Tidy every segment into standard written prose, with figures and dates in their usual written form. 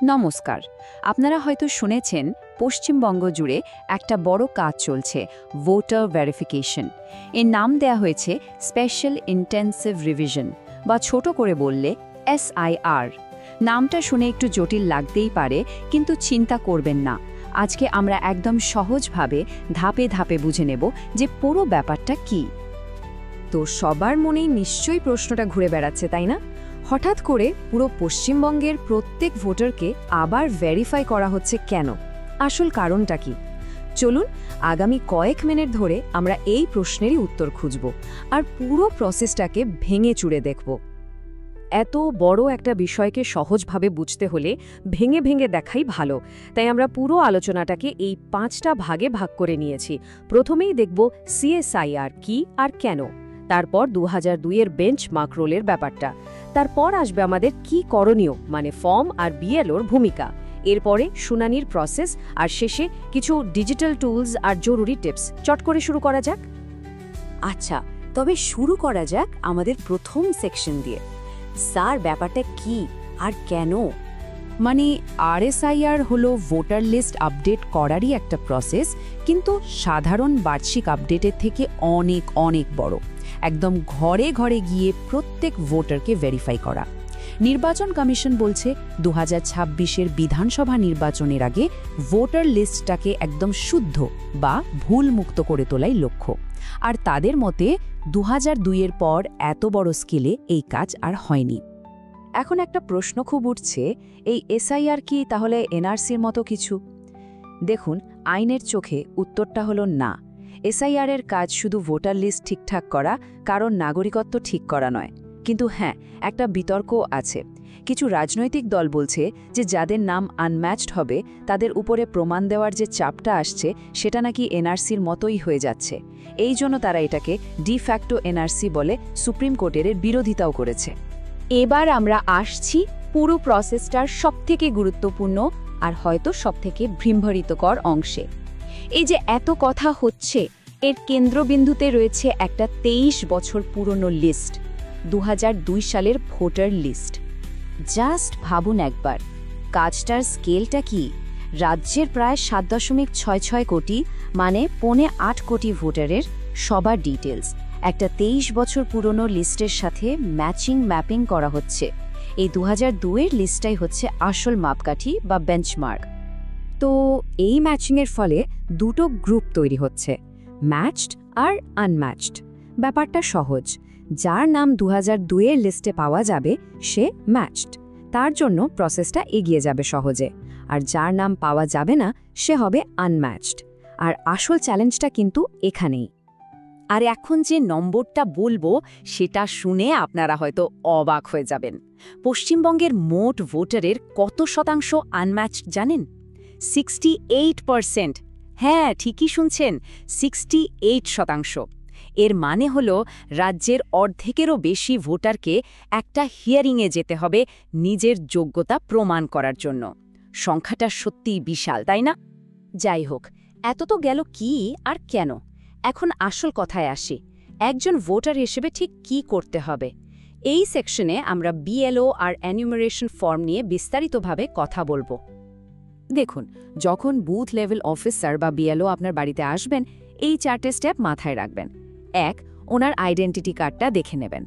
নমস্কার। আপনারা হয়তো শুনেছেন পশ্চিমবঙ্গ জুড়ে একটা বড় কাজ চলছে, ভোটার ভেরিফিকেশন। এর নাম দেয়া হয়েছে স্পেশাল ইন্টেন্সিভ রিভিশন, বা ছোট করে বললে SIR। নামটা শুনে একটু জটিল লাগতেই পারে, কিন্তু চিন্তা করবেন না। আজকে আমরা একদম সহজভাবে ধাপে ধাপে বুঝে নেব যে পুরো ব্যাপারটা কি। তো সবার মনেই নিশ্চয়ই প্রশ্নটা ঘুরে বেড়াচ্ছে, তাই না? হঠাৎ করে পুরো পশ্চিমবঙ্গের প্রত্যেক ভোটারকে আবার ভেরিফাই করা হচ্ছে কেন? আসল কারণটা কি? চলুন আগামী কয়েক মিনিট ধরে আমরা এই প্রশ্নেরই উত্তর খুঁজব আর পুরো প্রসেসটাকে ভেঙে চুরে দেখব। এত বড় একটা বিষয়কে সহজভাবে বুঝতে হলে ভেঙে ভেঙে দেখাই ভালো, তাই আমরা পুরো আলোচনাটাকে এই 5টা ভাগে ভাগ করে নিয়েছি। প্রথমেই দেখব CSIR কি আর কেন, তারপর 2002-এর বেঞ্চমার্ক রোলের ব্যাপারটা, তারপর আসবে আমাদের কি করণীয় মানে ফর্ম আর BLOর ভূমিকা, এরপরে শুনানির প্রসেস, আর শেষে কিছু ডিজিটাল টুলস আর জরুরি টিপস। চট করে শুরু করা যাক। আচ্ছা, তবে শুরু করা যাক আমাদের প্রথম সেকশন দিয়ে। স্যার, ব্যাপারটা কি আর কেন? মানে RSIR হলো ভোটার লিস্ট আপডেট করারই একটা প্রসেস, কিন্তু সাধারণ বার্ষিক আপডেটের থেকে অনেক অনেক বড়। একদম ঘরে ঘরে গিয়ে প্রত্যেক ভোটারকে ভেরিফাই করা। নির্বাচন কমিশন বলছে 2026-এর বিধানসভা নির্বাচনের আগে ভোটার লিস্টটাকে একদম শুদ্ধ বা ভুলমুক্ত করে তোলাই লক্ষ্য। আর তাদের মতে 2002-এর পর এত বড় স্কেলে এই কাজ আর হয়নি। এখন একটা প্রশ্ন খুব উঠছে, এই SIR কি তাহলে NRCর মতো কিছু? দেখুন, আইনের চোখে উত্তরটা হলো না। SIR এর কাজ শুধু ভোটার লিস্ট ঠিকঠাক করা, কারণ নাগরিকত্ব ঠিক করা নয়। কিন্তু হ্যাঁ, একটা বিতর্ক আছে। কিছু রাজনৈতিক দল বলছে যে যাদের নাম আনম্যাচড হবে তাদের উপরে প্রমাণ দেওয়ার যে চাপটা আসছে সেটা নাকি NRCর মতোই হয়ে যাচ্ছে। এই জন্য তারা এটাকে ডিফ্যাক্টো NRC বলে সুপ্রিম কোর্টের বিরোধিতাও করেছে। এবার আমরা আসছি পুরো প্রসেসটার সবথেকে গুরুত্বপূর্ণ আর হয়তো সবথেকে বিভ্রান্তিকর অংশে। এই যে এত কথা হচ্ছে, এর কেন্দ্রবিন্দুতে রয়েছে একটা 23 বছর পুরনো লিস্ট, 2002 সালের ভোটার লিস্ট। জাস্ট ভাবুন একবার, কাজটার স্কেলটা কি? রাজ্যের প্রায় 7.66 কোটি, মানে 8.25 কোটি ভোটারের সবার ডিটেলস একটা 23 বছর পুরনো লিস্টের সাথে ম্যাপিং করা হচ্ছে। এই 2002-এর লিস্টটাই হচ্ছে আসল মাপকাঠি বা বেঞ্চমার্ক। তো এই ম্যাচিংয়ের ফলে দুটো গ্রুপ তৈরি হচ্ছে, ম্যাচড আর আনম্যাচড। ব্যাপারটা সহজ, যার নাম 2002-এর লিস্টে পাওয়া যাবে সে ম্যাচড, তার জন্য প্রসেসটা এগিয়ে যাবে সহজে। আর যার নাম পাওয়া যাবে না সে হবে আনম্যাচড। আর আসল চ্যালেঞ্জটা কিন্তু এখানেই। আর এখন যে নম্বরটা বলবো সেটা শুনে আপনারা হয়তো অবাক হয়ে যাবেন। পশ্চিমবঙ্গের মোট ভোটারের কত শতাংশ আনম্যাচড জানেন? 68%। হ্যাঁ, ঠিকই শুনছেন, 68%। এর মানে হলো রাজ্যের অর্ধেকেরও বেশি ভোটারকে একটা হিয়ারিংয়ে যেতে হবে নিজের যোগ্যতা প্রমাণ করার জন্য। সংখ্যাটা সত্যিই বিশাল, তাই না? যাই হোক, এত তো গেল কি আর কেন। এখন আসল কথায় আসি, একজন ভোটার হিসেবে ঠিক কি করতে হবে। এই সেকশনে আমরা BLO আর এনিউমারেশন ফর্ম নিয়ে বিস্তারিতভাবে কথা বলবো। দেখুন, যখন বুথ লেভেল অফিসার বা BLO আপনার বাড়িতে আসবেন, এই 4টে স্টেপ মাথায় রাখবেন। 1, ওনার আইডেন্টিটি কার্ডটা দেখে নেবেন।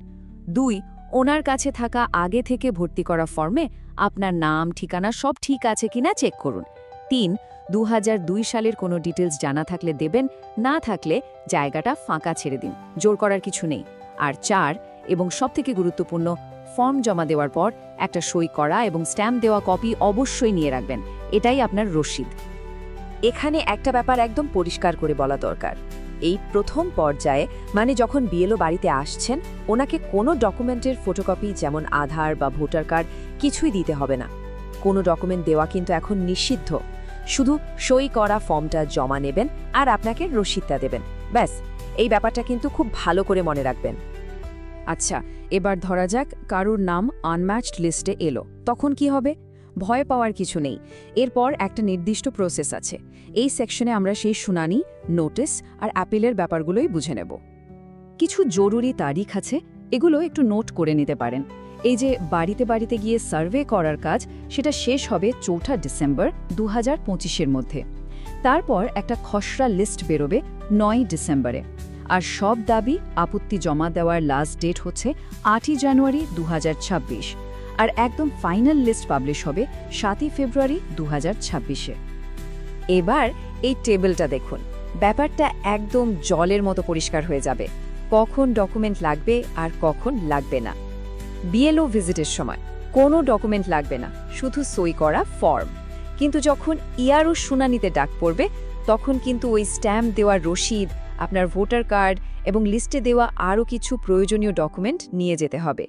2, ওনার কাছে থাকা আগে থেকে ভর্তি করা ফর্মে আপনার নাম, ঠিকানা সব ঠিক আছে কিনা চেক করুন। 3, 2002 সালের কোনো ডিটেলস জানা থাকলে দেবেন, না থাকলে জায়গাটা ফাঁকা ছেড়ে দিন, জোর করার কিছু নেই। আর 4, এবং সবথেকে গুরুত্বপূর্ণ, ফর্ম জমা দেওয়ার পর একটা সই করা এবং স্ট্যাম্প দেওয়া কপি অবশ্যই নিয়ে রাখবেন। এটাই আপনার রসিদ। এখানে একটা ব্যাপার একদম পরিষ্কার করে বলা দরকার। এই প্রথম পর্যায়ে, মানে যখন BLO বাড়িতে আসছেন, ওনাকে কোনো ডকুমেন্টের ফটোকপি যেমন আধার বা ভোটার কার্ড কিছুই দিতে হবে না। কোনো ডকুমেন্ট দেওয়া কিন্তু এখন নিষিদ্ধ। শুধু সই করা ফর্মটা জমা নেবেন আর আপনাকে রসিদটা দেবেন, ব্যাস। এই ব্যাপারটা কিন্তু খুব ভালো করে মনে রাখবেন। আচ্ছা, এবার ধরা যাক কারুর নাম আনম্যাচড লিস্টে এলো, তখন কি হবে? ভয় পাওয়ার কিছু নেই। এরপর একটা নির্দিষ্ট প্রসেস আছে। এই সেকশনে আমরা সেই শুনানি, নোটিশ আর অ্যাপিলের ব্যাপারগুলোই বুঝে নেব। কিছু জরুরি তারিখ আছে, এগুলো একটু নোট করে নিতে পারেন। এই যে বাড়িতে বাড়িতে গিয়ে সার্ভে করার কাজ, সেটা শেষ হবে 4 ডিসেম্বর 2025-এর মধ্যে। তারপর একটা খসড়া লিস্ট বেরোবে 9 ডিসেম্বরে। আর সব দাবি আপত্তি জমা দেওয়ার লাস্ট ডেট হচ্ছে 8 জানুয়ারি 2026। আর একদম ফাইনাল লিস্ট পাবলিশ হবে 7 ফেব্রুয়ারি 2026-এ। এবার এই টেবিলটা দেখুন, ব্যাপারটা একদম জলের মতো পরিষ্কার হয়ে যাবে, কখন ডকুমেন্ট লাগবে আর কখন লাগবে না। বিএলও ভিজিটের সময় কোনো ডকুমেন্ট লাগবে না, শুধু সই করা ফর্ম। কিন্তু যখন ইয়ারও শুনানিতে ডাক পড়বে, তখন কিন্তু ওই স্ট্যাম্প দেওয়ার রসিদ, আপনার ভোটার কার্ড এবং লিস্টে দেওয়া আরও কিছু প্রয়োজনীয় ডকুমেন্ট নিয়ে যেতে হবে।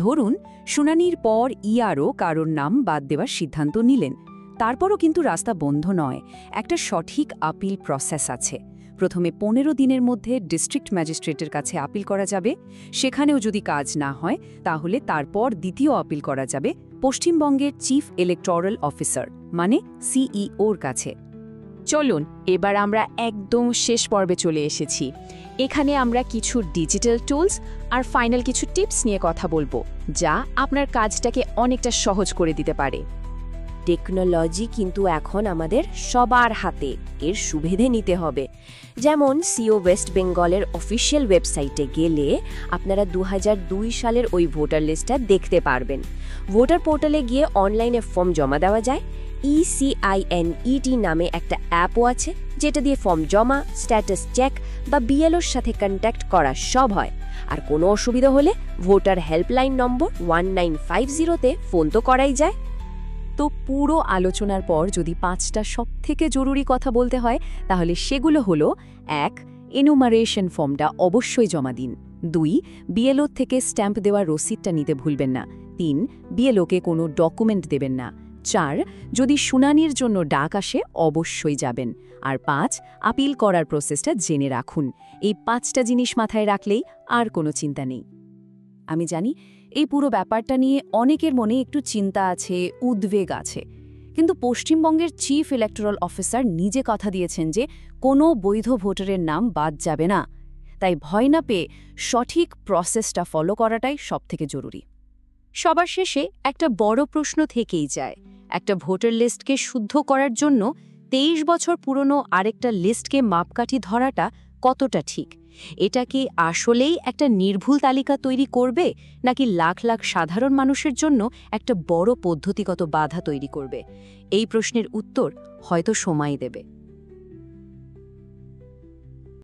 ধরুন শুনানির পর ইয়ারও কারোর নাম বাদ দেওয়ার সিদ্ধান্ত নিলেন, তারপরও কিন্তু রাস্তা বন্ধ নয়, একটা সঠিক আপিল প্রসেস আছে। প্রথমে 15 দিনের মধ্যে ডিস্ট্রিক্ট ম্যাজিস্ট্রেটের কাছে আপিল করা যাবে। সেখানেও যদি কাজ না হয়, তাহলে তারপর দ্বিতীয় আপিল করা যাবে পশ্চিমবঙ্গের চিফ ইলেকটোরাল অফিসার মানে সিইওর কাছে। চলুন এবার আমরা একদম শেষ পর্বে চলে এসেছি। এখানে আমরা কিছু ডিজিটাল টুলস আর ফাইনাল কিছু টিপস নিয়ে কথা বলবো, যা আপনার কাজটাকে অনেকটা সহজ করে দিতে পারে। টেকনোলজি কিন্তু এখন আমাদের সবার হাতে, এর সুবিধে নিতে হবে। যেমন সিও ওয়েস্ট বেঙ্গলের অফিসিয়াল ওয়েবসাইটে গেলে আপনারা 2002 সালের ওই ভোটার লিস্টটা দেখতে পারবেন। ভোটার পোর্টালে গিয়ে অনলাইনে ফর্ম জমা দেওয়া যায়। ECINET নামে একটা অ্যাপও আছে, যেটা দিয়ে ফর্ম জমা, স্ট্যাটাস চেক বা বিএলওর সাথে কন্ট্যাক্ট করা সব হয়। আর কোনো অসুবিধা হলে ভোটার হেল্পলাইন নম্বর 1950-তে ফোন তো করাই যায়। তো পুরো আলোচনার পর যদি 5টা সবথেকে জরুরি কথা বলতে হয়, তাহলে সেগুলো হলো: 1. এনুমারেশন ফর্মটা অবশ্যই জমা দিন। 2. বিএলও থেকে স্ট্যাম্প দেওয়ার রসিদটা নিতে ভুলবেন না। 3. বিএলওকে কোনো ডকুমেন্ট দেবেন না। 4. যদি শুনানির জন্য ডাক আসে অবশ্যই যাবেন। আর 5. আপিল করার প্রসেসটা জেনে রাখুন। এই 5টা জিনিস মাথায় রাখলেই আর কোনো চিন্তা নেই। আমি জানি এই পুরো ব্যাপারটা নিয়ে অনেকের মনে একটু চিন্তা আছে, উদ্বেগ আছে, কিন্তু পশ্চিমবঙ্গের চিফ ইলেকটোরাল অফিসার নিজে কথা দিয়েছেন যে কোনো বৈধ ভোটারের নাম বাদ যাবে না। তাই ভয় না পেয়ে সঠিক প্রসেসটা ফলো করাটাই সবথেকে জরুরি। সবার শেষে একটা বড় প্রশ্ন থেকেই যায়, একটা ভোটার লিস্টকে শুদ্ধ করার জন্য 23 বছর পুরনো আরেকটা লিস্টকে মাপকাঠি ধরাটা কতটা ঠিক? এটা কি আসলেই একটা নির্ভুল তালিকা তৈরি করবে, নাকি লাখ লাখ সাধারণ মানুষের জন্য একটা বড় পদ্ধতিগত বাধা তৈরি করবে? এই প্রশ্নের উত্তর হয়তো সময় দেবে।